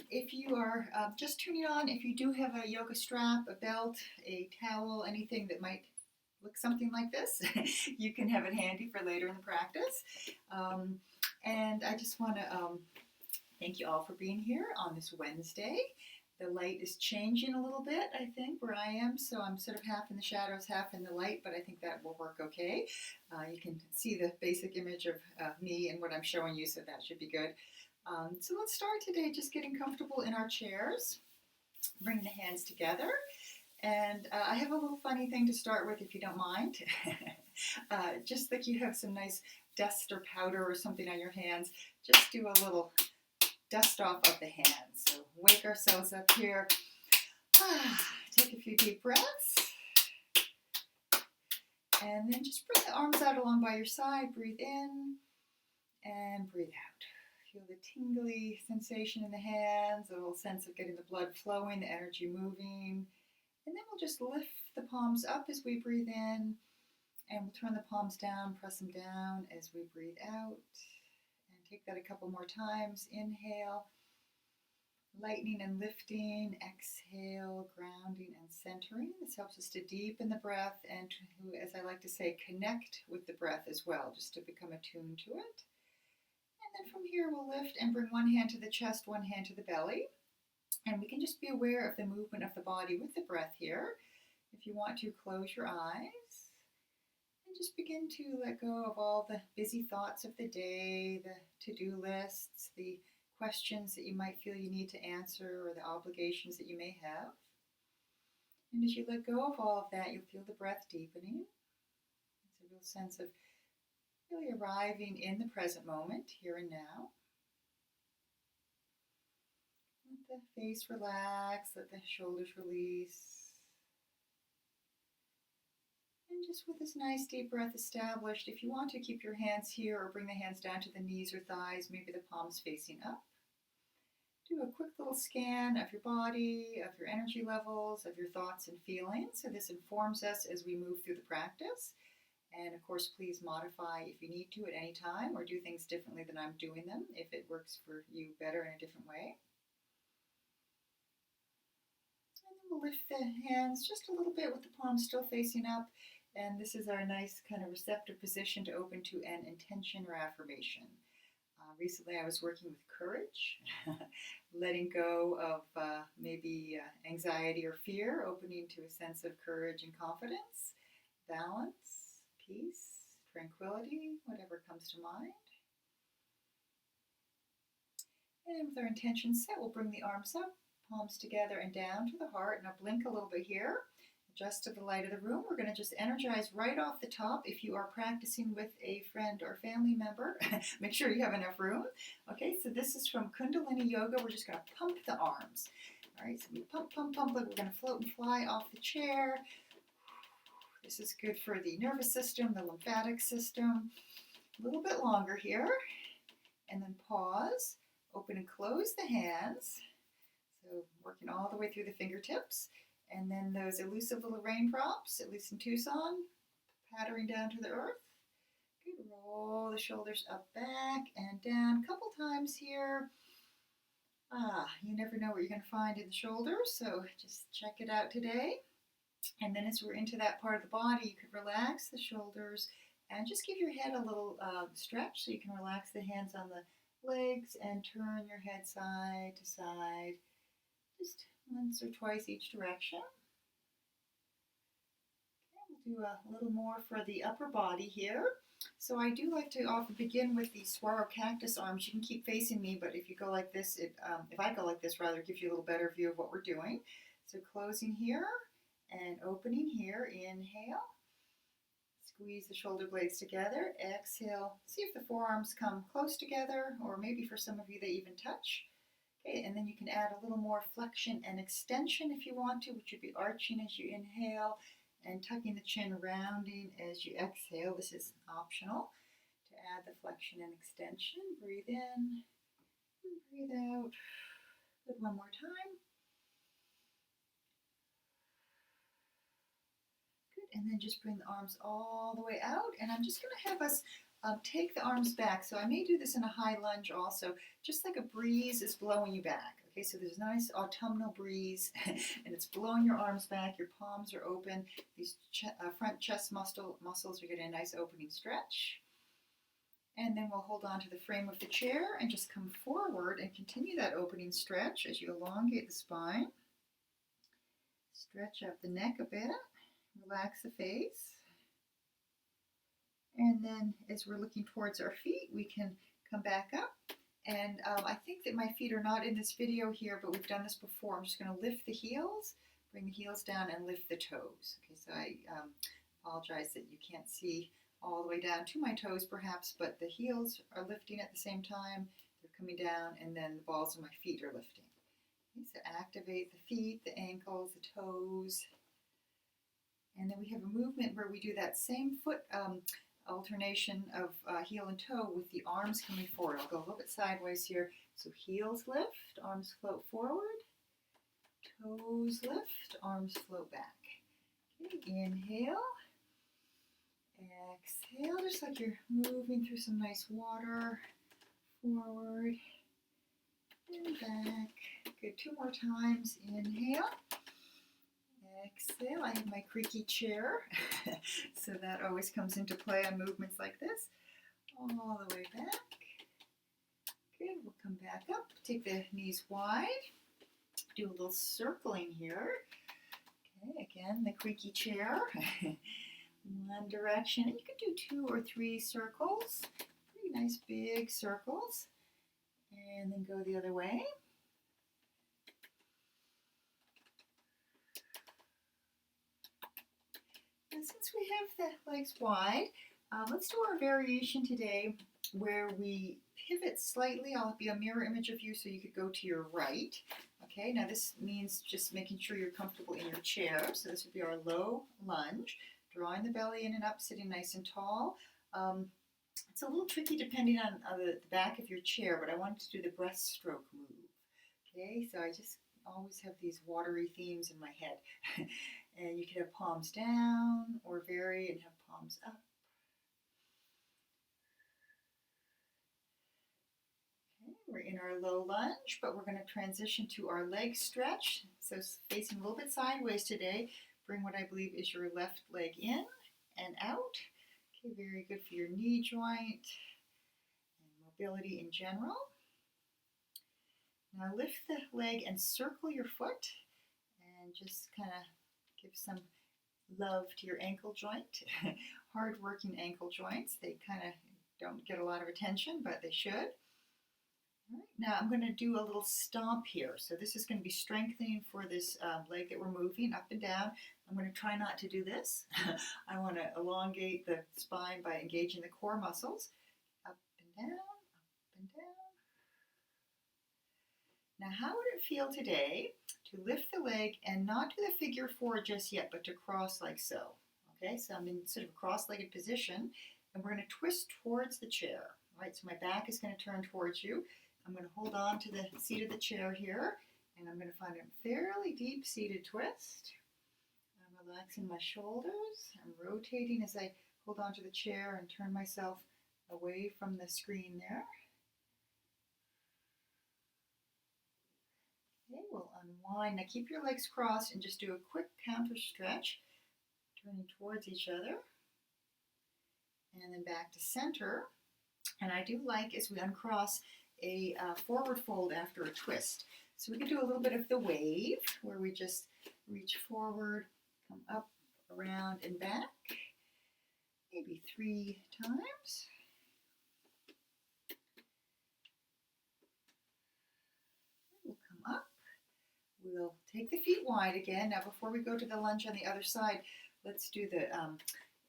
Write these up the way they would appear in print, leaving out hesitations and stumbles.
If you are just tuning on, if you do have a yoga strap, a belt, a towel, anything that might look something like this, you can have it handy for later in the practice. Um, and I just want to thank you all for being here on this Wednesday. The light is changing a little bit, I think, where I am. So I'm sort of half in the shadows, half in the light, but I think that will work okay. You can see the basic image of me and what I'm showing you, so that should be good. So let's start today just getting comfortable in our chairs. Bring the hands together. And I have a little funny thing to start with, if you don't mind. Just like you have some nice dust or powder or something on your hands, just do a little dust off of the hands. So wake ourselves up here. Take a few deep breaths. And then just bring the arms out along by your side. Breathe in and breathe out. Feel the tingly sensation in the hands, a little sense of getting the blood flowing, the energy moving. And then we'll just lift the palms up as we breathe in, and we'll turn the palms down, press them down as we breathe out. And take that a couple more times. Inhale, lightening and lifting. Exhale, grounding and centering. This helps us to deepen the breath and to, as I like to say, connect with the breath as well, just to become attuned to it. And then from here, we'll lift and bring one hand to the chest, one hand to the belly. And we can just be aware of the movement of the body with the breath here. If you want to, close your eyes and just begin to let go of all the busy thoughts of the day, the to-do lists, the questions that you might feel you need to answer, or the obligations that you may have. And as you let go of all of that, you'll feel the breath deepening. It's a real sense of really arriving in the present moment, here and now. Let the face relax, let the shoulders release. And just with this nice deep breath established, if you want to keep your hands here or bring the hands down to the knees or thighs, maybe the palms facing up. Do a quick little scan of your body, of your energy levels, of your thoughts and feelings. So this informs us as we move through the practice. And of course, please modify if you need to at any time, or do things differently than I'm doing them if it works for you better in a different way. And then we'll lift the hands just a little bit with the palms still facing up. And this is our nice kind of receptive position to open to an intention or affirmation. Recently I was working with courage, letting go of maybe anxiety or fear, opening to a sense of courage and confidence, balance, peace, tranquility, whatever comes to mind. And with our intention set, we'll bring the arms up, palms together and down to the heart. Now blink a little bit here. Adjust to the light of the room. We're going to just energize right off the top. If you are practicing with a friend or family member, make sure you have enough room. Okay, so this is from Kundalini Yoga. We're just going to pump the arms. All right, so we pump, pump, pump, like we're going to float and fly off the chair. This is good for the nervous system, the lymphatic system. A little bit longer here. And then pause, open and close the hands. So working all the way through the fingertips. And then those elusive little raindrops, at least in Tucson, pattering down to the earth. Good. Roll the shoulders up, back, and down. A couple times here. You never know what you're going to find in the shoulders, so just check it out today. And then as we're into that part of the body, you could relax the shoulders and just give your head a little stretch, so you can relax the hands on the legs and turn your head side to side. Just once or twice each direction. Okay, we'll do a little more for the upper body here. So I do like to often begin with the saguaro cactus arms. You can keep facing me, but if you go like this, if I go like this rather, it gives you a little better view of what we're doing. So closing here and opening here. Inhale. Squeeze the shoulder blades together. Exhale. See if the forearms come close together, or maybe for some of you they even touch. Okay, and then you can add a little more flexion and extension if you want to, which would be arching as you inhale and tucking the chin, rounding as you exhale. This is optional to add the flexion and extension. Breathe in and breathe out. Good, one more time. Good, and then just bring the arms all the way out. And I'm just going to have us take the arms back. So I may do this in a high lunge also, just like a breeze is blowing you back. Okay, so there's a nice autumnal breeze and it's blowing your arms back. Your palms are open. These front chest muscles are getting a nice opening stretch. And then we'll hold on to the frame of the chair and just come forward and continue that opening stretch as you elongate the spine. Stretch out the neck a bit. Relax the face. And then as we're looking towards our feet, we can come back up. And I think that my feet are not in this video here, but we've done this before. I'm just going to lift the heels, bring the heels down, and lift the toes. Okay, so I apologize that you can't see all the way down to my toes perhaps, but the heels are lifting at the same time. They're coming down, and then the balls of my feet are lifting. Okay, so activate the feet, the ankles, the toes. And then we have a movement where we do that same foot alternation of heel and toe with the arms coming forward. I'll go a little bit sideways here. So heels lift, arms float forward, toes lift, arms float back. Okay, inhale, exhale, just like you're moving through some nice water, forward and back. Good, 2 more times. Inhale. Exhale. I have my creaky chair, so that always comes into play on movements like this. All the way back. Good. We'll come back up. Take the knees wide. Do a little circling here. Okay. Again, the creaky chair. One direction. And you can do 2 or 3 circles. Pretty nice big circles. And then go the other way. And since we have the legs wide, let's do our variation today where we pivot slightly. I'll be a mirror image of you so you could go to your right. Okay, now this means just making sure you're comfortable in your chair. So this would be our low lunge, drawing the belly in and up, sitting nice and tall. It's a little tricky depending on the back of your chair, but I wanted to do the breaststroke move. Okay, so I just always have these watery themes in my head. And you could have palms down or vary and have palms up. Okay, we're in our low lunge, but we're going to transition to our leg stretch. So facing a little bit sideways today. Bring what I believe is your left leg in and out. Okay, very good for your knee joint and mobility in general. Now lift the leg and circle your foot and just kind of give some love to your ankle joint. Hard-working ankle joints. They kind of don't get a lot of attention, but they should. All right, now I'm going to do a little stomp here. So this is going to be strengthening for this leg that we're moving up and down. I'm going to try not to do this. I want to elongate the spine by engaging the core muscles. Up and down, up and down. Now how would it feel today to lift the leg and not do the figure 4 just yet, but to cross like so? Okay, so I'm in sort of a cross-legged position, and we're going to twist towards the chair. All right, so my back is going to turn towards you. I'm going to hold on to the seat of the chair here, and I'm going to find a fairly deep-seated twist. I'm relaxing my shoulders. I'm rotating as I hold on to the chair and turn myself away from the screen there. Okay, we'll unwind. Now keep your legs crossed and just do a quick counter stretch, turning towards each other, and then back to center. And I do like, as we uncross, a forward fold after a twist. So we can do a little bit of the wave, where we just reach forward, come up, around, and back, maybe 3 times. We'll come up. We'll take the feet wide again. Now before we go to the lunge on the other side, let's do the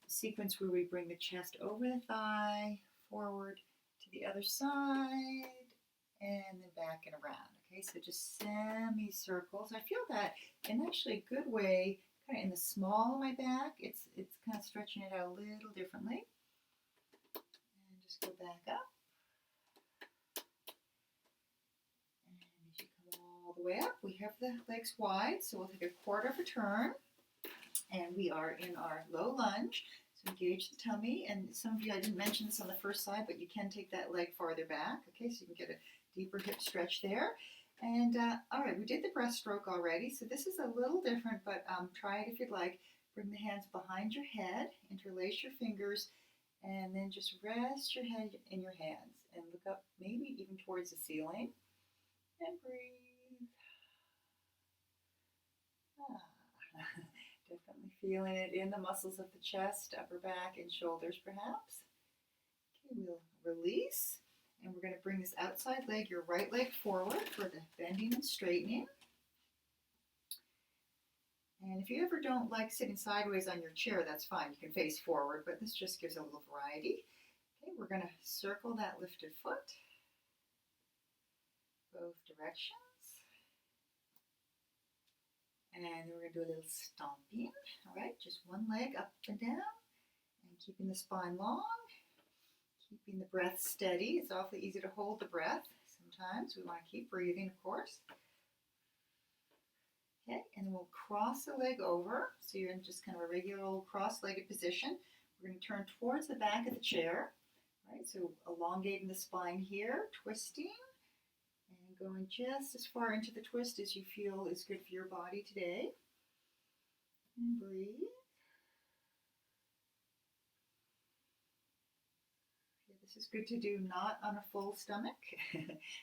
sequence where we bring the chest over the thigh, forward to the other side, and then back and around. Okay, so just semicircles. I feel that in actually a good way, kind of in the small of my back. It's kind of stretching it out a little differently. And just go back up. All the way up. We have the legs wide, so we'll take a quarter of a turn, and we are in our low lunge. So engage the tummy, and some of you, I didn't mention this on the first side, but you can take that leg farther back, okay, so you can get a deeper hip stretch there. And all right, we did the breaststroke already, so this is a little different, but try it if you'd like. Bring the hands behind your head, interlace your fingers, and then just rest your head in your hands and look up, maybe even towards the ceiling, and breathe. Definitely feeling it in the muscles of the chest, upper back, and shoulders perhaps. Okay, we'll release, and we're going to bring this outside leg, your right leg forward for the bending and straightening. And if you ever don't like sitting sideways on your chair, that's fine. You can face forward, but this just gives a little variety. Okay, we're going to circle that lifted foot, both directions. And we're going to do a little stomping. All right, just one leg up and down, and keeping the spine long, keeping the breath steady. It's awfully easy to hold the breath. Sometimes we want to keep breathing, of course. Okay, and then we'll cross the leg over, so you're in just kind of a regular old cross-legged position. We're going to turn towards the back of the chair, right? So elongating the spine here, twisting, and going just as far into the twist as you feel is good for your body today. And breathe. Okay, this is good to do not on a full stomach,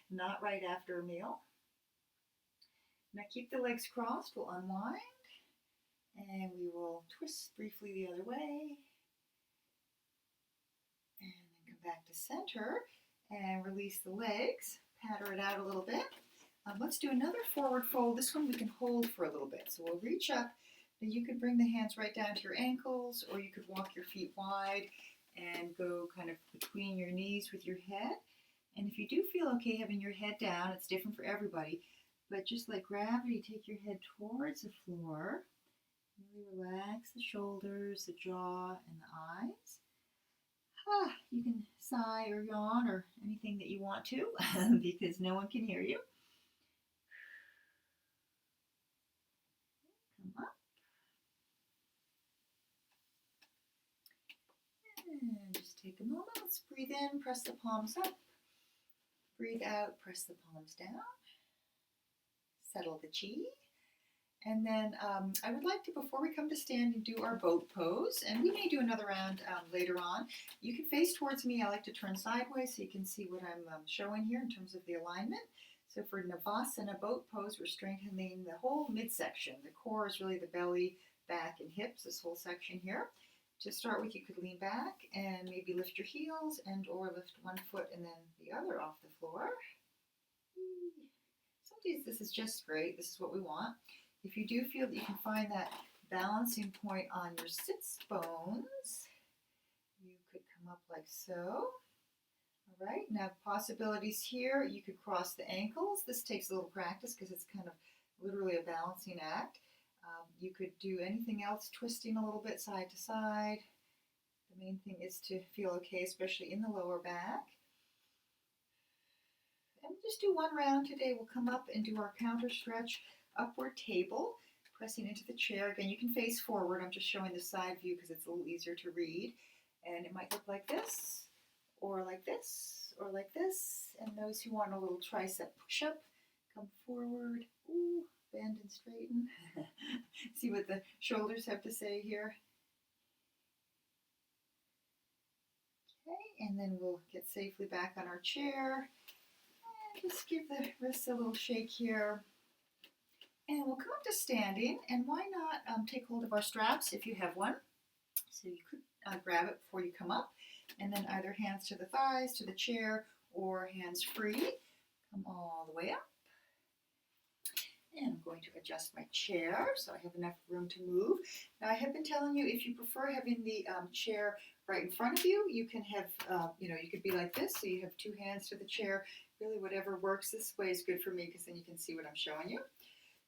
not right after a meal. Now keep the legs crossed, we'll unwind, and we will twist briefly the other way, and then come back to center, and release the legs, patter it out a little bit. Let's do another forward fold. This one we can hold for a little bit. So we'll reach up, and you can bring the hands right down to your ankles, or you could walk your feet wide and go kind of between your knees with your head. And if you do feel okay having your head down, it's different for everybody, but just like gravity, take your head towards the floor. Really relax the shoulders, the jaw, and the eyes. You can sigh or yawn or anything that you want to because no one can hear you. Come up. And just take a moment. Let's breathe in, press the palms up. Breathe out, press the palms down. Settle the chi. And then I would like to, before we come to standing, do our boat pose. And we may do another round later on. You can face towards me. I like to turn sideways so you can see what I'm showing here in terms of the alignment. So for Navasana boat pose, we're strengthening the whole midsection. The core is really the belly, back, and hips, this whole section here. To start with, you could lean back and maybe lift your heels and or lift one foot and then the other off the floor. Sometimes this is just great. This is what we want. If you do feel that you can find that balancing point on your sits bones, you could come up like so. All right, now possibilities here. You could cross the ankles. This takes a little practice because it's kind of literally a balancing act. You could do anything else, twisting a little bit side to side. The main thing is to feel okay, especially in the lower back. And we'll just do one round today. We'll come up and do our counter stretch. Upward table, pressing into the chair. Again, you can face forward. I'm just showing the side view because it's a little easier to read. And it might look like this, or like this, or like this. And those who want a little tricep push-up, come forward. Ooh, bend and straighten. See what the shoulders have to say here. Okay, and then we'll get safely back on our chair. And just give the wrists a little shake here. And we'll come up to standing, and why not take hold of our straps if you have one. So you could grab it before you come up, and then either hands to the thighs, to the chair, or hands free. Come all the way up. And I'm going to adjust my chair so I have enough room to move. Now I have been telling you, if you prefer having the chair right in front of you, you can have, you could be like this, so you have two hands to the chair. Really whatever works this way is good for me because then you can see what I'm showing you.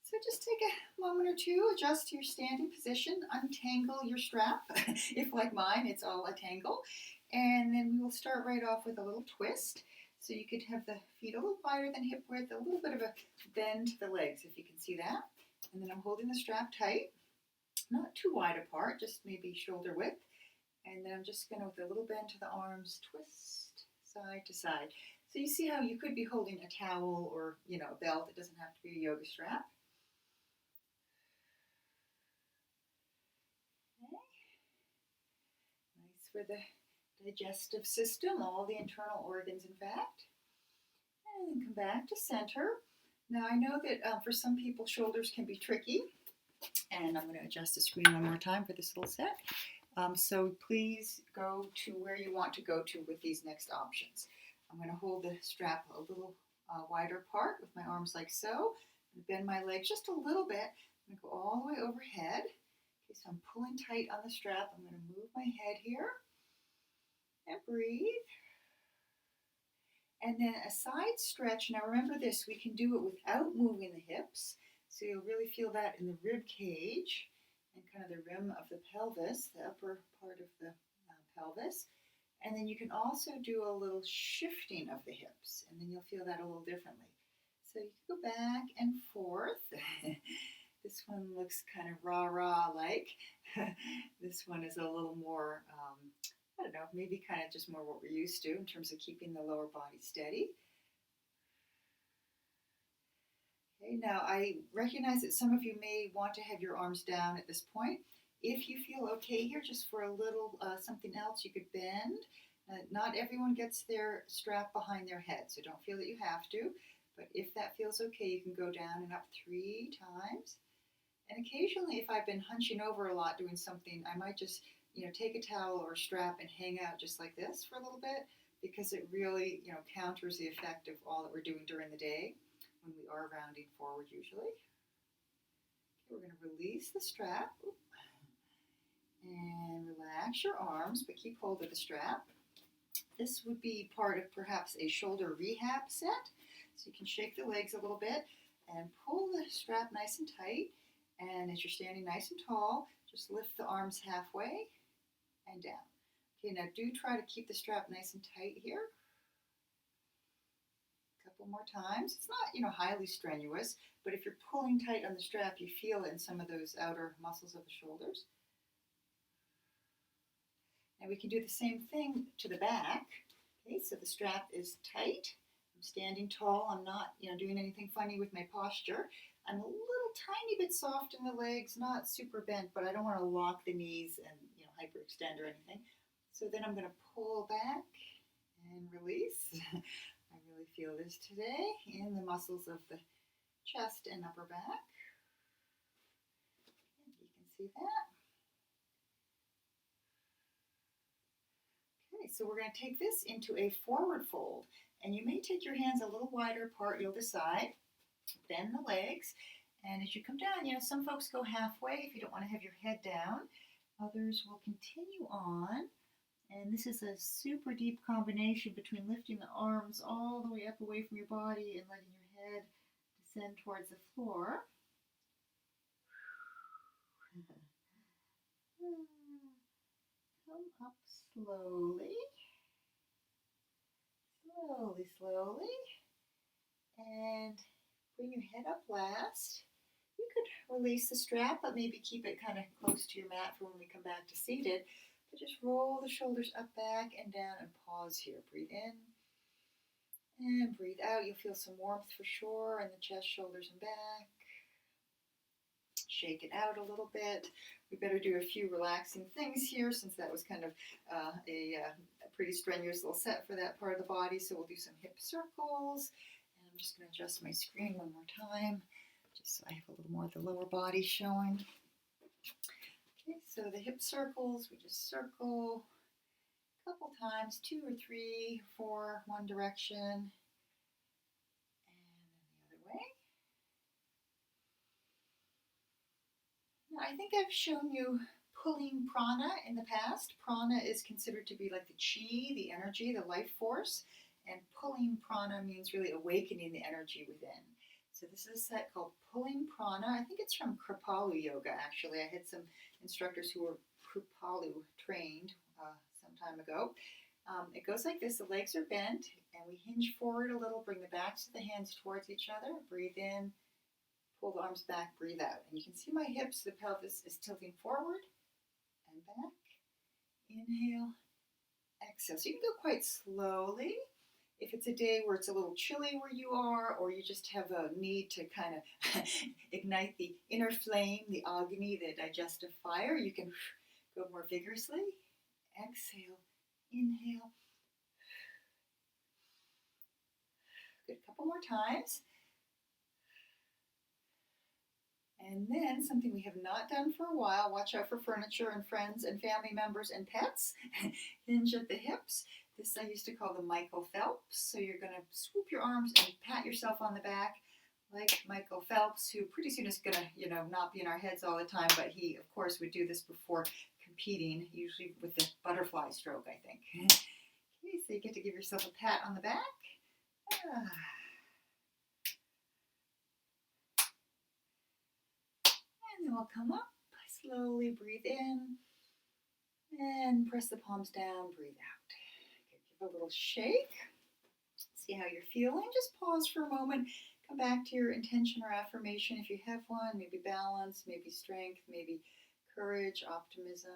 So just take a moment or two, adjust to your standing position, untangle your strap. If like mine, it's all a tangle. And then we will start right off with a little twist. So you could have the feet a little wider than hip width, a little bit of a bend to the legs, if you can see that. And then I'm holding the strap tight, not too wide apart, just maybe shoulder width. And then I'm just going to, with a little bend to the arms, twist side to side. So you see how you could be holding a towel or, you know, a belt. It doesn't have to be a yoga strap. Okay. Nice for the digestive system, all the internal organs, in fact. And then come back to center. Now I know that for some people shoulders can be tricky, and I'm going to adjust the screen one more time for this little set. So please go to where you want to go to with these next options. I'm going to hold the strap a little wider apart with my arms like so. I'm going to bend my legs just a little bit. I'm going to go all the way overhead. Okay, so I'm pulling tight on the strap. I'm going to move my head here and breathe. And then a side stretch. Now remember this, we can do it without moving the hips. So you'll really feel that in the rib cage and kind of the rim of the pelvis, the upper part of the pelvis. And then you can also do a little shifting of the hips, and then you'll feel that a little differently. So you can go back and forth. This one looks kind of rah-rah like. This one is a little more, I don't know, maybe kind of just more what we're used to in terms of keeping the lower body steady. Okay, now I recognize that some of you may want to have your arms down at this point. If you feel okay here, just for a little something else, you could bend. Not everyone gets their strap behind their head, so don't feel that you have to. But if that feels okay, you can go down and up 3 times. And occasionally, if I've been hunching over a lot doing something, I might just, take a towel or a strap and hang out just like this for a little bit, because it really, counters the effect of all that we're doing during the day when we are rounding forward usually. Okay, we're going to release the strap. And relax your arms, but keep hold of the strap. This would be part of perhaps a shoulder rehab set. So you can shake the legs a little bit and pull the strap nice and tight. And as you're standing nice and tall, just lift the arms halfway and down. Okay, now do try to keep the strap nice and tight here. A couple more times. It's not, highly strenuous, but if you're pulling tight on the strap, you feel it in some of those outer muscles of the shoulders. Now we can do the same thing to the back. Okay, so the strap is tight. I'm standing tall. I'm not, doing anything funny with my posture. I'm a little tiny bit soft in the legs, not super bent, but I don't want to lock the knees and, hyperextend or anything. So then I'm going to pull back and release. I really feel this today in the muscles of the chest and upper back. And you can see that. Okay, so we're going to take this into a forward fold, and you may take your hands a little wider apart. You'll decide. Bend the legs, and as you come down, some folks go halfway if you don't want to have your head down. Others will continue on, and this is a super deep combination between lifting the arms all the way up away from your body and letting your head descend towards the floor. Come up slowly, and bring your head up last. You could release the strap, but maybe keep it kind of close to your mat for when we come back to seated. But just roll the shoulders up, back, and down, and pause here. Breathe in and breathe out. You'll feel some warmth for sure in the chest, shoulders, and back. Shake it out a little bit. We better do a few relaxing things here, since that was kind of a pretty strenuous little set for that part of the body. So we'll do some hip circles. And I'm just going to adjust my screen one more time, just so I have a little more of the lower body showing. Okay, so the hip circles, we just circle a couple times, 2 or 3, 4, one direction, and then the other way. Now, I think I've shown you pulling prana in the past. Prana is considered to be like the chi, the energy, the life force, and pulling prana means really awakening the energy within. So this is a set called Pulling Prana. I think it's from Kripalu Yoga, actually. I had some instructors who were Kripalu trained some time ago. It goes like this. The legs are bent, and we hinge forward a little, bring the backs of the hands towards each other. Breathe in, pull the arms back, breathe out. And you can see my hips, the pelvis is tilting forward and back, Inhale, exhale. So you can go quite slowly. If it's a day where it's a little chilly where you are, or you just have a need to kind of ignite the inner flame, the agni, the digestive fire, you can go more vigorously. Exhale, inhale. Good, a couple more times. And then something we have not done for a while, watch out for furniture and friends and family members and pets. Hinge at the hips. This I used to call the Michael Phelps. So you're going to swoop your arms and pat yourself on the back like Michael Phelps, who pretty soon is going to, not be in our heads all the time, but he, of course, would do this before competing, usually with the butterfly stroke, I think. Okay, so you get to give yourself a pat on the back. And then we'll come up, slowly breathe in, and press the palms down, breathe out. Give a little shake. See how you're feeling. Just pause for a moment. Come back to your intention or affirmation if you have one. Maybe balance, maybe strength, maybe courage, optimism.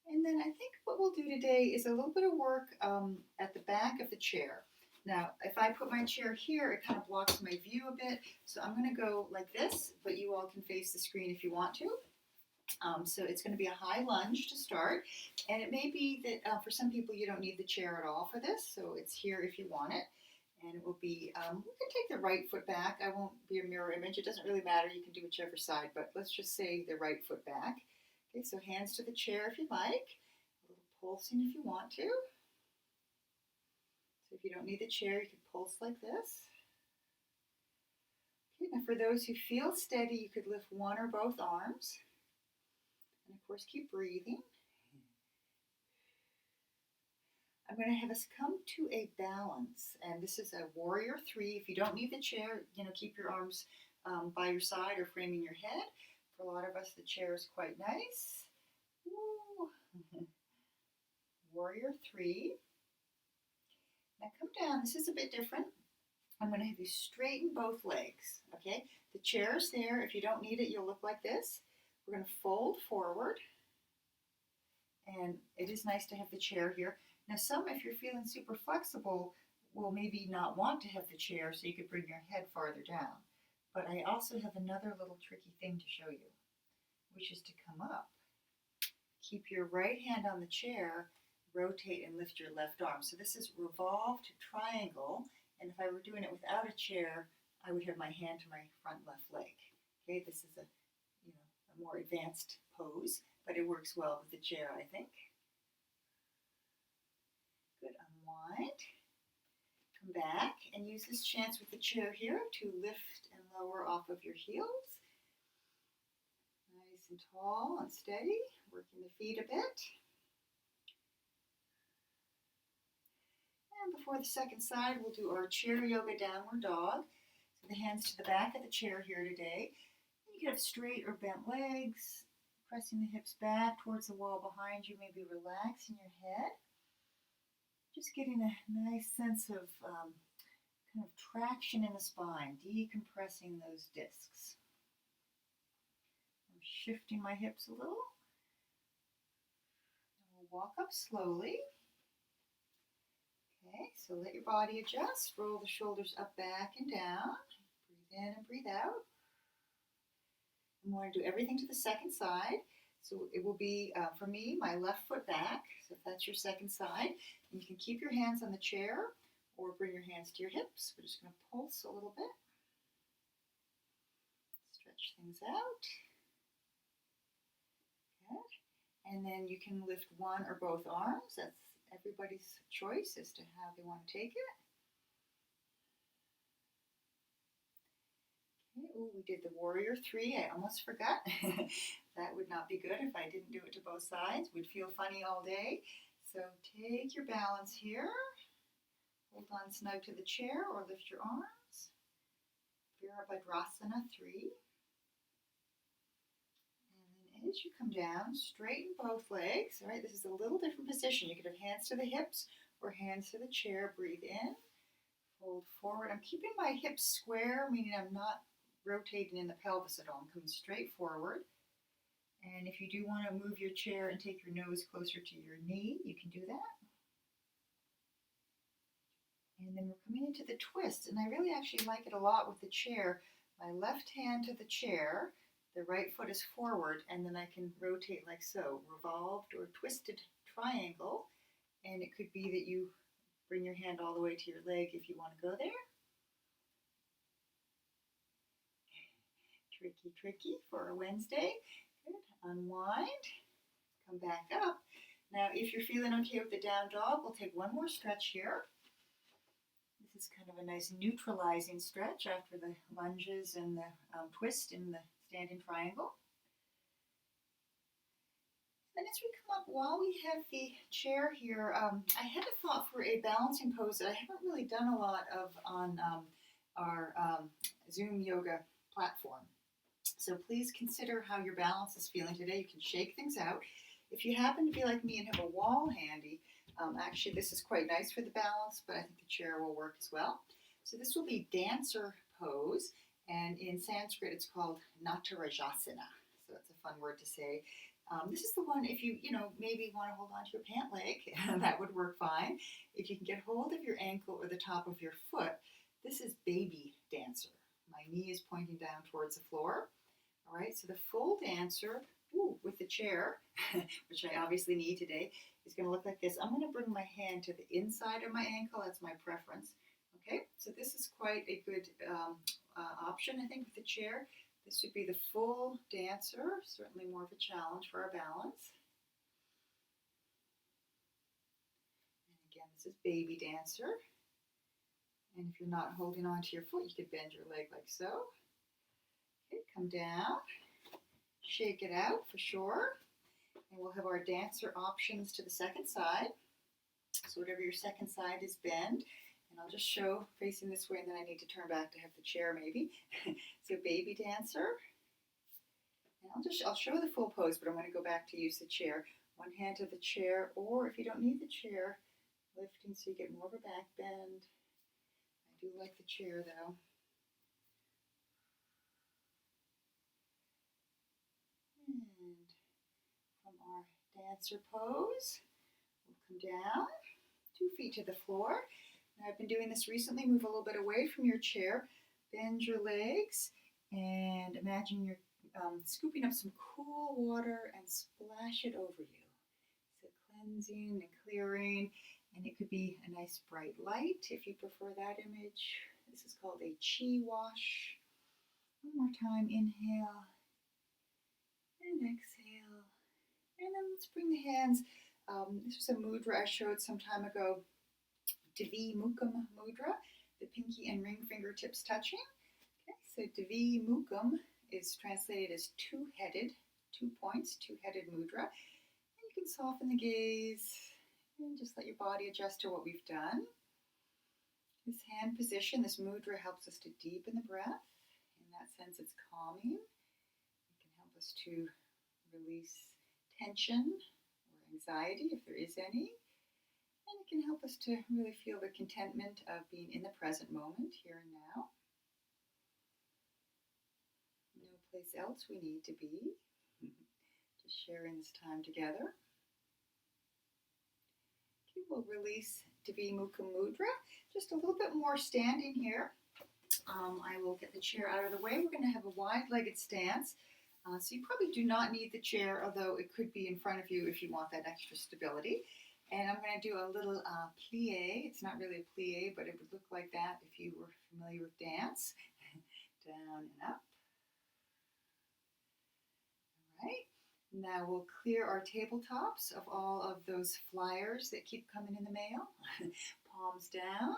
And then I think what we'll do today is a little bit of work at the back of the chair. Now, if I put my chair here, it kind of blocks my view a bit. So I'm going to go like this, but you all can face the screen if you want to. So it's going to be a high lunge to start. And it may be that for some people you don't need the chair at all for this. So it's here if you want it. And it will be, we can take the right foot back. I won't be a mirror image. It doesn't really matter. You can do whichever side, but let's just say the right foot back. Okay, so hands to the chair if you like. A little pulsing if you want to. So if you don't need the chair, you can pulse like this. Okay, now for those who feel steady, you could lift one or both arms. And of course, keep breathing. I'm going to have us come to a balance. And this is a warrior 3. If you don't need the chair, keep your arms by your side or framing your head. For a lot of us, the chair is quite nice. Warrior 3. Now come down. This is a bit different. I'm going to have you straighten both legs. Okay? The chair is there. If you don't need it, you'll look like this. We're going to fold forward. And it is nice to have the chair here. Now some, if you're feeling super flexible, will maybe not want to have the chair, so you could bring your head farther down. But I also have another little tricky thing to show you, which is to come up. Keep your right hand on the chair, rotate and lift your left arm. So this is revolve to triangle, and if I were doing it without a chair, I would have my hand to my front left leg. Okay, this is a more advanced pose, but it works well with the chair, I think. Good, unwind. Come back and use this chance with the chair here to lift and lower off of your heels. Nice and tall and steady, working the feet a bit. And before the second side, we'll do our chair yoga downward dog. So the hands to the back of the chair here today. You can have straight or bent legs, pressing the hips back towards the wall behind you, maybe relaxing your head. Just getting a nice sense of kind of traction in the spine, decompressing those discs. I'm shifting my hips a little. And we'll walk up slowly. Okay, so let your body adjust. Roll the shoulders up, back, and down. Breathe in and breathe out. I'm going to do everything to the second side. So it will be, for me, my left foot back. So if that's your second side, and you can keep your hands on the chair or bring your hands to your hips. We're just going to pulse a little bit. Stretch things out. Good. And then you can lift one or both arms. That's everybody's choice as to how they want to take it. Ooh, we did the warrior 3. I almost forgot. That would not be good if I didn't do it to both sides. We'd feel funny all day. So take your balance here. Hold on snug to the chair or lift your arms. Virabhadrasana 3. And then as you come down, straighten both legs. All right, this is a little different position. You could have hands to the hips or hands to the chair. Breathe in. Fold forward. I'm keeping my hips square, meaning I'm not rotating in the pelvis at all. I'm coming straight forward. And if you do want to move your chair and take your nose closer to your knee, you can do that. And then we're coming into the twist, and I really actually like it a lot with the chair. My left hand to the chair, the right foot is forward, and then I can rotate like so, revolved or twisted triangle. And it could be that you bring your hand all the way to your leg if you want to go there. Tricky, tricky for a Wednesday. Good. Unwind. Come back up. Now, if you're feeling okay with the down dog, we'll take one more stretch here. This is kind of a nice neutralizing stretch after the lunges and the twist in the standing triangle. And as we come up, while we have the chair here, I had a thought for a balancing pose that I haven't really done a lot of on our Zoom yoga platform. So please consider how your balance is feeling today. You can shake things out. If you happen to be like me and have a wall handy, actually this is quite nice for the balance, but I think the chair will work as well. So this will be dancer pose, and in Sanskrit it's called Natarajasana. So it's a fun word to say. This is the one, if you maybe want to hold on to your pant leg, that would work fine. If you can get hold of your ankle or the top of your foot, this is baby dancer. My knee is pointing down towards the floor. All right, so the full dancer, with the chair, which I obviously need today, is going to look like this. I'm going to bring my hand to the inside of my ankle. That's my preference. Okay, so this is quite a good option, I think, with the chair. This would be the full dancer, certainly more of a challenge for our balance. And again, this is baby dancer. And if you're not holding on to your foot, you could bend your leg like so. Okay, come down, shake it out for sure. And we'll have our dancer options to the second side. So whatever your second side is, bend. And I'll just show facing this way, and then I need to turn back to have the chair maybe. So baby dancer. And I'll show the full pose, but I'm going to go back to use the chair. One hand to the chair, or if you don't need the chair, lifting so you get more of a back bend. I do like the chair though. And from our dancer pose, we'll come down, 2 feet to the floor. Now I've been doing this recently. Move a little bit away from your chair, bend your legs, and imagine you're scooping up some cool water and splash it over you. So cleansing and clearing, and it could be a nice bright light if you prefer that image. This is called a chi wash. One more time, inhale and exhale. And then let's bring the hands. This was a mudra I showed some time ago. Divi Mukham Mudra, the pinky and ring fingertips touching. Okay, so Divi Mukham is translated as two-headed, 2 points, two-headed mudra. And you can soften the gaze and just let your body adjust to what we've done. This hand position, this mudra, helps us to deepen the breath. In that sense, it's calming. It can help us to release tension or anxiety if there is any. And it can help us to really feel the contentment of being in the present moment, here and now. No place else we need to be. Just sharing this time together. Okay, we'll release Divi Mukham Mudra. Just a little bit more standing here. I will get the chair out of the way. We're going to have a wide-legged stance. So you probably do not need the chair, although it could be in front of you if you want that extra stability. And I'm going to do a little plie. It's not really a plie, but it would look like that if you were familiar with dance. Down and up. All right. Now we'll clear our tabletops of all of those flyers that keep coming in the mail. Palms down.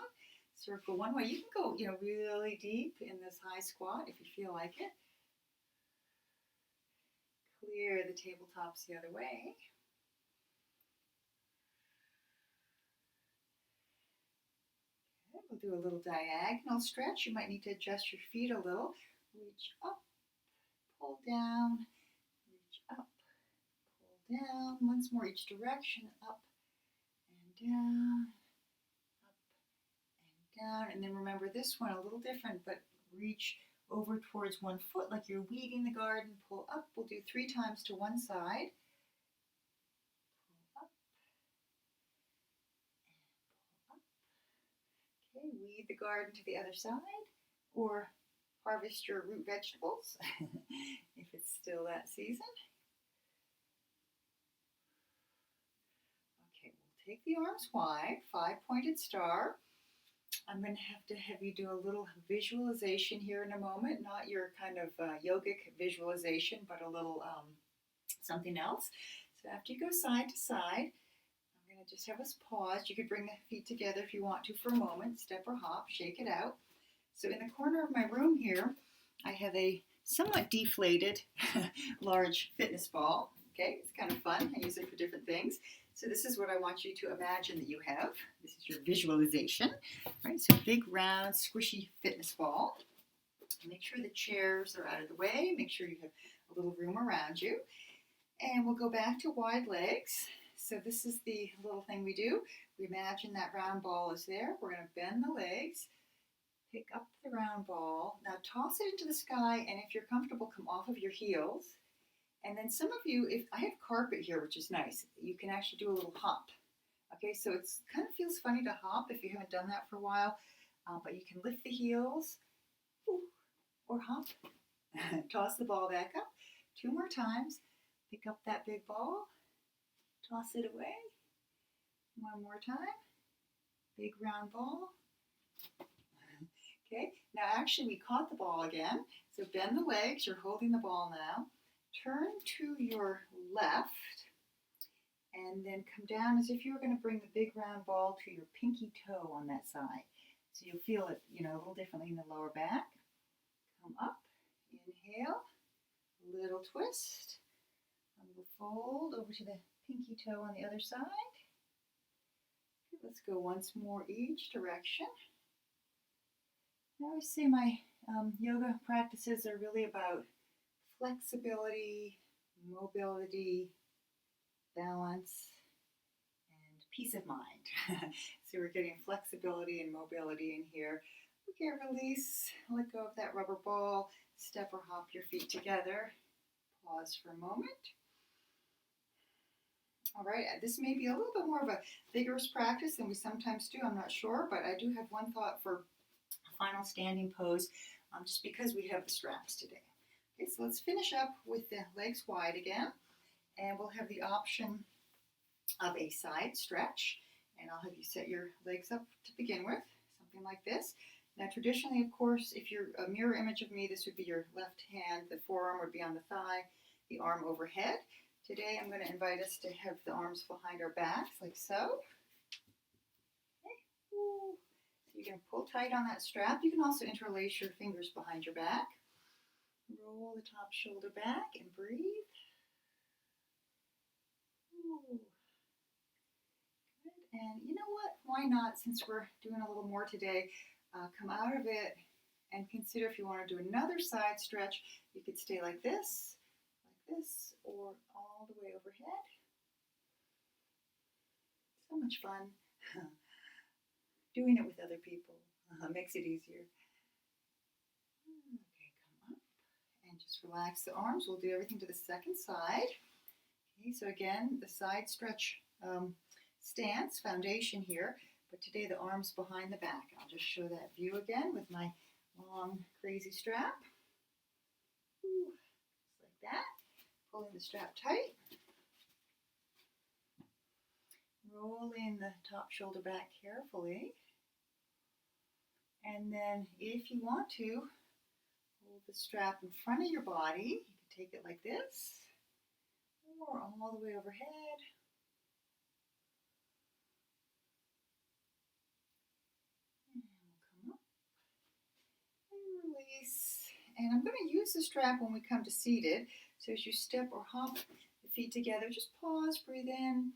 Circle one way. You can go, really deep in this high squat if you feel like it. Clear the tabletops the other way. We'll do a little diagonal stretch. You might need to adjust your feet a little. Reach up, pull down, reach up, pull down. Once more each direction, up and down, up and down. And then remember this one, a little different, but reach over towards one foot like you're weeding the garden. Pull up. We'll do 3 times to one side. Pull up and pull up. Okay, weed the garden to the other side, or harvest your root vegetables if it's still that season. Okay, we'll take the arms wide, 5-pointed star. I'm going to have you do a little visualization here in a moment, not your kind of yogic visualization, but a little something else. So after you go side to side, I'm going to just have us pause. You could bring the feet together if you want to for a moment, step or hop, shake it out. So in the corner of my room here, I have a somewhat deflated large fitness ball. Okay, it's kind of fun. I use it for different things. So this is what I want you to imagine that you have. This is your visualization, right? So big, round, squishy fitness ball. Make sure the chairs are out of the way. Make sure you have a little room around you. And we'll go back to wide legs. So this is the little thing we do. We imagine that round ball is there. We're going to bend the legs. Pick up the round ball. Now toss it into the sky, and if you're comfortable, come off of your heels. And then some of you, if I have carpet here, which is nice, you can actually do a little hop. Okay, so it's kind of feels funny to hop if you haven't done that for a while, but you can lift the heels or hop. Toss the ball back up 2 more times. Pick up that big ball. Toss it away. 1 more time. Big round ball. Okay, now actually we caught the ball again. So bend the legs, you're holding the ball now. Turn to your left and then come down as if you were going to bring the big round ball to your pinky toe on that side. So you'll feel it, a little differently in the lower back. Come up, inhale, little twist, a little fold over to the pinky toe on the other side. Okay, let's go once more each direction. I always say my yoga practices are really about flexibility, mobility, balance, and peace of mind. So we're getting flexibility and mobility in here. Okay, release, let go of that rubber ball, step or hop your feet together. Pause for a moment. All right, this may be a little bit more of a vigorous practice than we sometimes do, I'm not sure, but I do have one thought for final standing pose, just because we have the straps today. Okay, so let's finish up with the legs wide again, and we'll have the option of a side stretch, and I'll have you set your legs up to begin with, something like this. Now traditionally, of course, if you're a mirror image of me, this would be your left hand, the forearm would be on the thigh, the arm overhead. Today I'm going to invite us to have the arms behind our backs, like so. Okay. Ooh. You're going to pull tight on that strap. You can also interlace your fingers behind your back. Roll the top shoulder back and breathe. Ooh. Good. And you know what? Why not, since we're doing a little more today, come out of it and consider if you want to do another side stretch. You could stay like this, or all the way overhead. So much fun. Doing it with other people makes it easier. Okay, come up and just relax the arms. We'll do everything to the second side. Okay, so again, the side stretch stance, foundation here, but today the arms behind the back. I'll just show that view again with my long, crazy strap. Ooh, just like that. Pulling the strap tight. Roll in the top shoulder back carefully. And then if you want to, hold the strap in front of your body. You can take it like this, or all the way overhead. And we'll come up and release. And I'm going to use the strap when we come to seated. So as you step or hop the feet together, just pause, breathe in,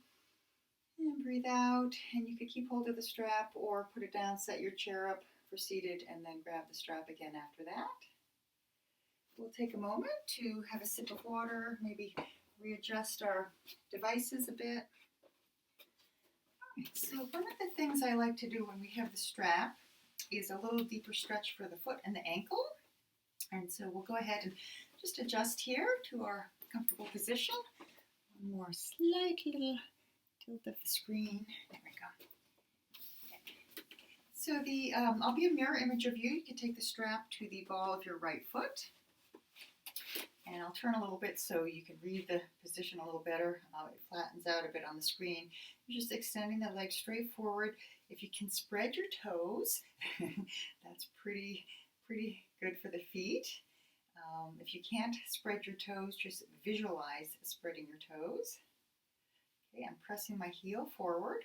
and breathe out. And you could keep hold of the strap or put it down, set your chair up for seated, and then grab the strap again after that. We'll take a moment to have a sip of water, maybe readjust our devices a bit. Right, so one of the things I like to do when we have the strap is a little deeper stretch for the foot and the ankle. And so we'll go ahead and just adjust here to our comfortable position. One more slight little tilt of the screen. There we go. So I'll be a mirror image of you. You can take the strap to the ball of your right foot. And I'll turn a little bit so you can read the position a little better. It flattens out a bit on the screen. You're just extending the leg straight forward. If you can spread your toes, that's pretty good for the feet. If you can't spread your toes, just visualize spreading your toes. Okay, I'm pressing my heel forward.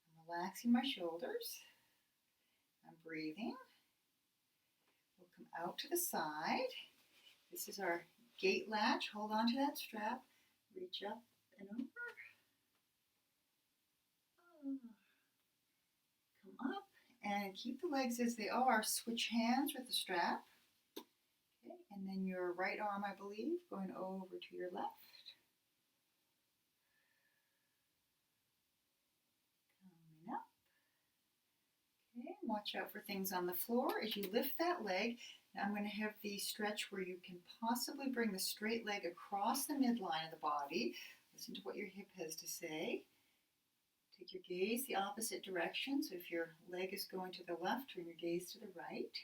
I'm relaxing my shoulders. I'm breathing. We'll come out to the side. This is our gate latch. Hold on to that strap. Reach up and over. Come up and keep the legs as they are. Switch hands with the strap. Okay, and then your right arm, I believe, going over to your left. Coming up. Okay, watch out for things on the floor as you lift that leg. Now I'm going to have the stretch where you can possibly bring the straight leg across the midline of the body. Listen to what your hip has to say. Take your gaze the opposite direction. So if your leg is going to the left, turn your gaze to the right.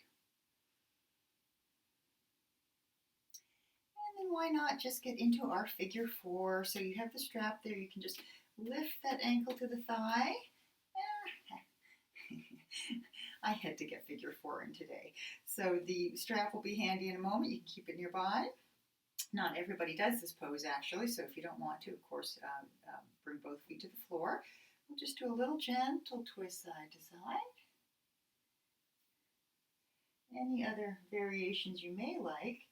And then why not just get into our figure four? So you have the strap there. You can just lift that ankle to the thigh. I had to get figure four in today. So the strap will be handy in a moment. You can keep it nearby. Not everybody does this pose actually, so if you don't want to, of course, bring both feet to the floor. We'll just do a little gentle twist side to side. Any other variations you may like,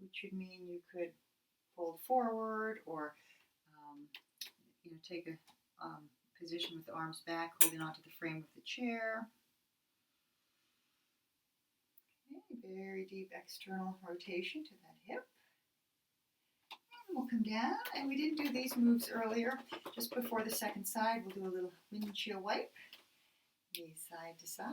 which would mean you could fold forward or take a position with the arms back, holding onto the frame of the chair. Okay, very deep external rotation to that hip. And we'll come down, and we didn't do these moves earlier. Just before the second side, we'll do a little windshield wipe. Knees side to side.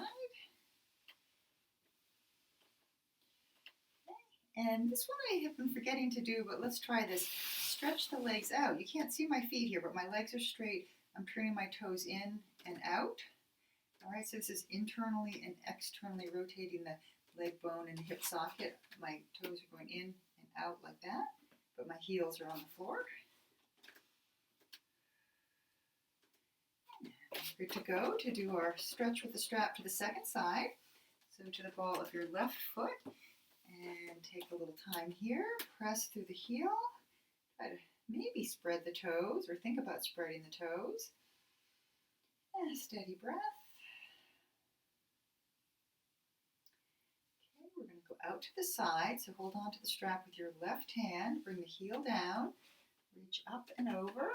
Okay. And this one I have been forgetting to do, but let's try this. Stretch the legs out. You can't see my feet here, but my legs are straight. I'm turning my toes in and out. All right, so this is internally and externally rotating the leg bone and hip socket. My toes are going in and out like that, but my heels are on the floor. Good to go to do our stretch with the strap to the second side. So to the ball of your left foot, and take a little time here. Press through the heel. Try to maybe spread the toes or think about spreading the toes. And a steady breath. Okay, we're going to go out to the side. So hold on to the strap with your left hand. Bring the heel down. Reach up and over.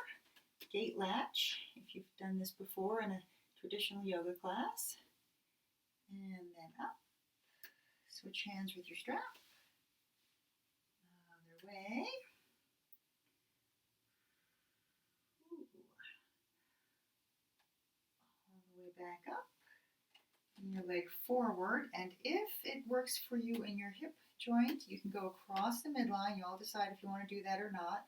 Gate latch, if you've done this before in a traditional yoga class. And then up. Switch hands with your strap. Other way. All the way back up. And your leg forward. And if it works for you in your hip joint, you can go across the midline. You all decide if you want to do that or not.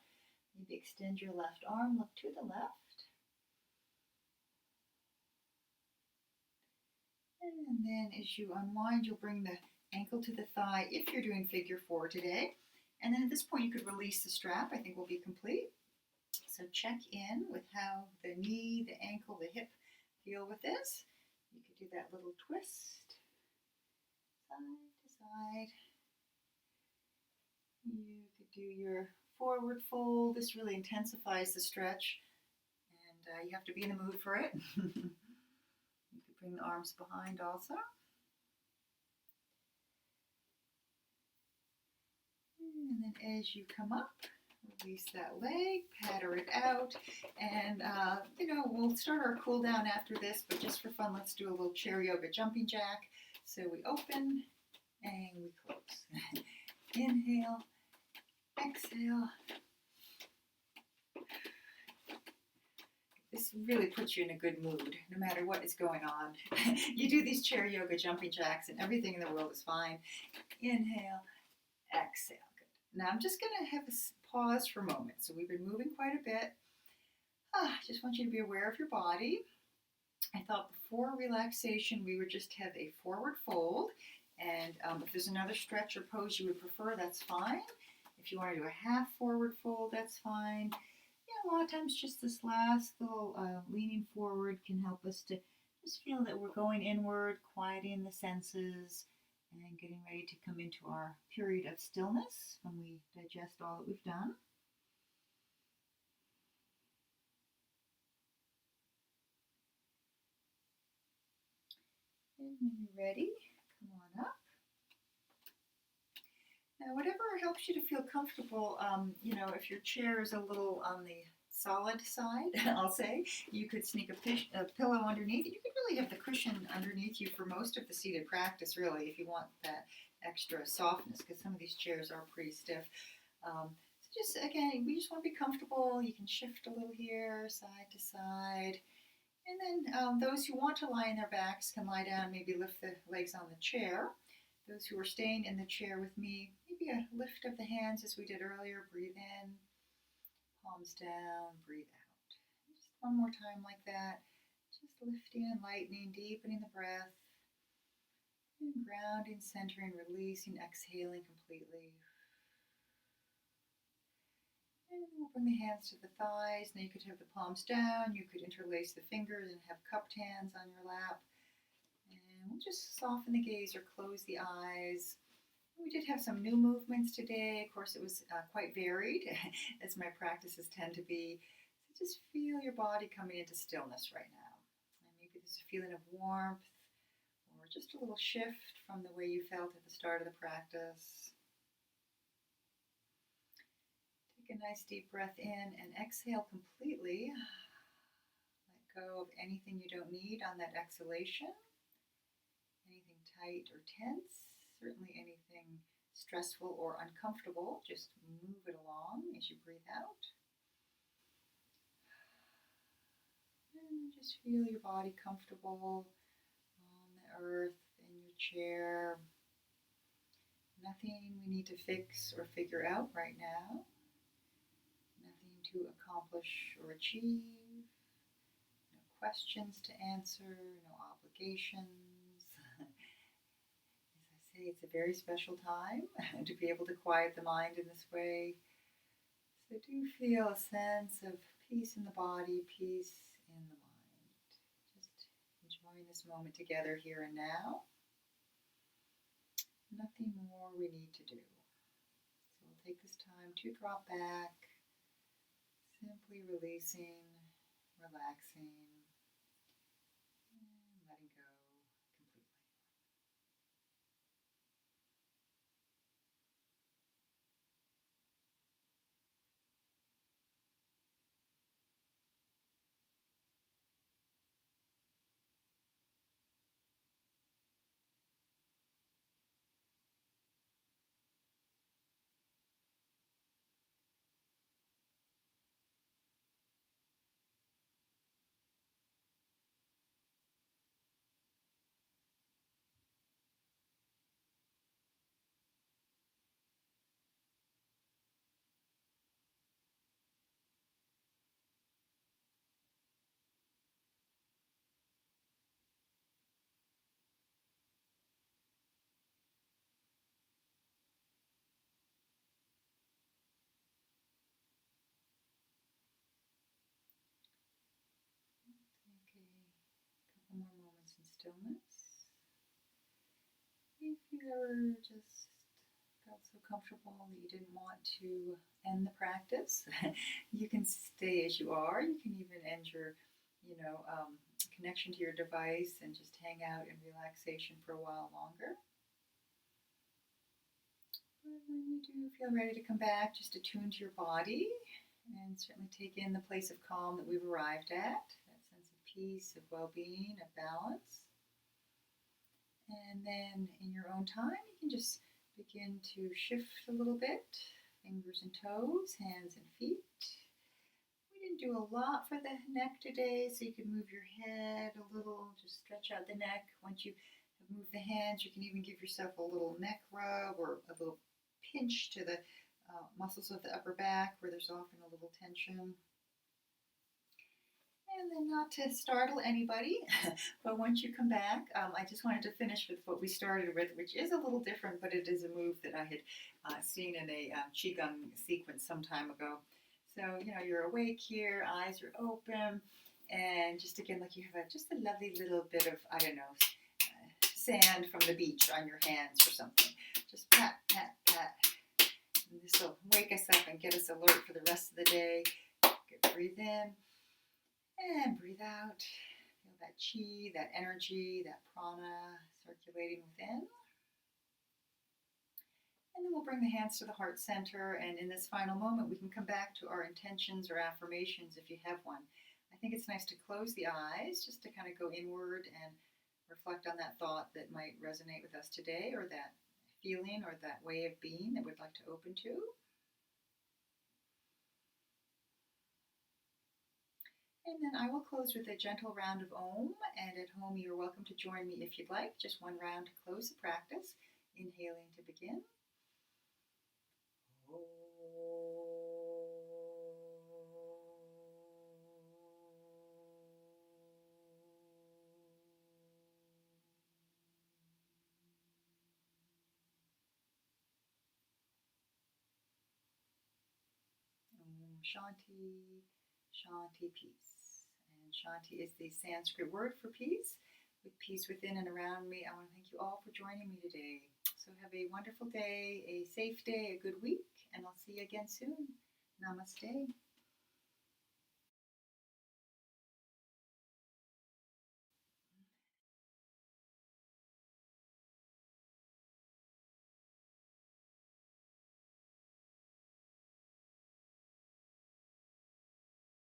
Maybe extend your left arm, look to the left. And then as you unwind, you'll bring the ankle to the thigh if you're doing figure four today. And then at this point, you could release the strap. I think we'll be complete. So check in with how the knee, the ankle, the hip feel with this. You could do that little twist, side to side. You could do your forward fold. This really intensifies the stretch, and you have to be in the mood for it. You could bring the arms behind also. And then as you come up, release that leg, patter it out, and we'll start our cool down after this, but just for fun, let's do a little chair yoga jumping jack. So we open and we close. Inhale, exhale. This really puts you in a good mood, no matter what is going on. You do these chair yoga jumping jacks and everything in the world is fine. Inhale, Exhale. Good. Now I'm just going to have a pause for a moment. So we've been moving quite a bit. Just want you to be aware of your body. I thought before relaxation we would just have a forward fold. And if there's another stretch or pose you would prefer, that's fine. If you want to do a half forward fold, that's fine. A lot of times just this last little leaning forward can help us to just feel that we're going inward, quieting the senses, and getting ready to come into our period of stillness when we digest all that we've done. And when you're ready, come on up. Now, whatever helps you to feel comfortable, if your chair is a little on the solid side, I'll say, you could sneak a pillow underneath. You could really have the cushion underneath you for most of the seated practice, really, if you want that extra softness, because some of these chairs are pretty stiff. So just, again, we just want to be comfortable. You can shift a little here, side to side. And then those who want to lie on their backs can lie down, maybe lift the legs on the chair. Those who are staying in the chair with me, maybe a lift of the hands as we did earlier. Breathe in, palms down, breathe out. Just one more time like that. Just lifting and lightening, deepening the breath. And grounding, centering, releasing, exhaling completely. And we'll bring the hands to the thighs. Now you could have the palms down. You could interlace the fingers and have cupped hands on your lap. And we'll just soften the gaze or close the eyes. We did have some new movements today. Of course, it was quite varied, as my practices tend to be. So just feel your body coming into stillness right now. And maybe there's a feeling of warmth or just a little shift from the way you felt at the start of the practice. Take a nice deep breath in and exhale completely. Let go of anything you don't need on that exhalation. Anything tight or tense, certainly anything stressful or uncomfortable, just move it along as you breathe out. And just feel your body comfortable on the earth, in your chair. Nothing we need to fix or figure out right now. Nothing to accomplish or achieve. No questions to answer, no obligations. As I say, it's a very special time to be able to quiet the mind in this way. So do feel a sense of peace in the body, peace in the mind. Just enjoying this moment together here and now. Nothing more we need to do. So we'll take this time to drop back, simply releasing, relaxing, and letting go completely. Take a couple more moments in stillness. If you ever just felt so comfortable that you didn't want to end the practice, you can stay as you are. You can even end your, connection to your device and just hang out in relaxation for a while longer. But when you do feel ready to come back, just attune to your body and certainly take in the place of calm that we've arrived at, that sense of peace, of well-being, of balance. And then in your own time, you can just begin to shift a little bit, fingers and toes, hands and feet. We didn't do a lot for the neck today, so you can move your head a little, just stretch out the neck. Once you have moved the hands, you can even give yourself a little neck rub or a little pinch to the muscles of the upper back where there's often a little tension. And then, not to startle anybody, but once you come back, I just wanted to finish with what we started with, which is a little different, but it is a move that I had seen in a Qigong sequence some time ago. So, you're awake here, eyes are open, and just again, like you have just a lovely little bit of, I don't know, sand from the beach on your hands or something. Just pat, pat, pat. And this will wake us up and get us alert for the rest of the day. Good, breathe in. And breathe out. Feel that chi, that energy, that prana circulating within. And then we'll bring the hands to the heart center. And in this final moment, we can come back to our intentions or affirmations if you have one. I think it's nice to close the eyes just to kind of go inward and reflect on that thought that might resonate with us today, or that feeling or that way of being that we'd like to open to. And then I will close with a gentle round of Om, and at home you're welcome to join me if you'd like. Just one round to close the practice. Inhaling to begin. Om Shanti, Shanti, peace. And Shanti is the Sanskrit word for peace. With peace within and around me, I want to thank you all for joining me today. So have a wonderful day, a safe day, a good week, and I'll see you again soon. Namaste.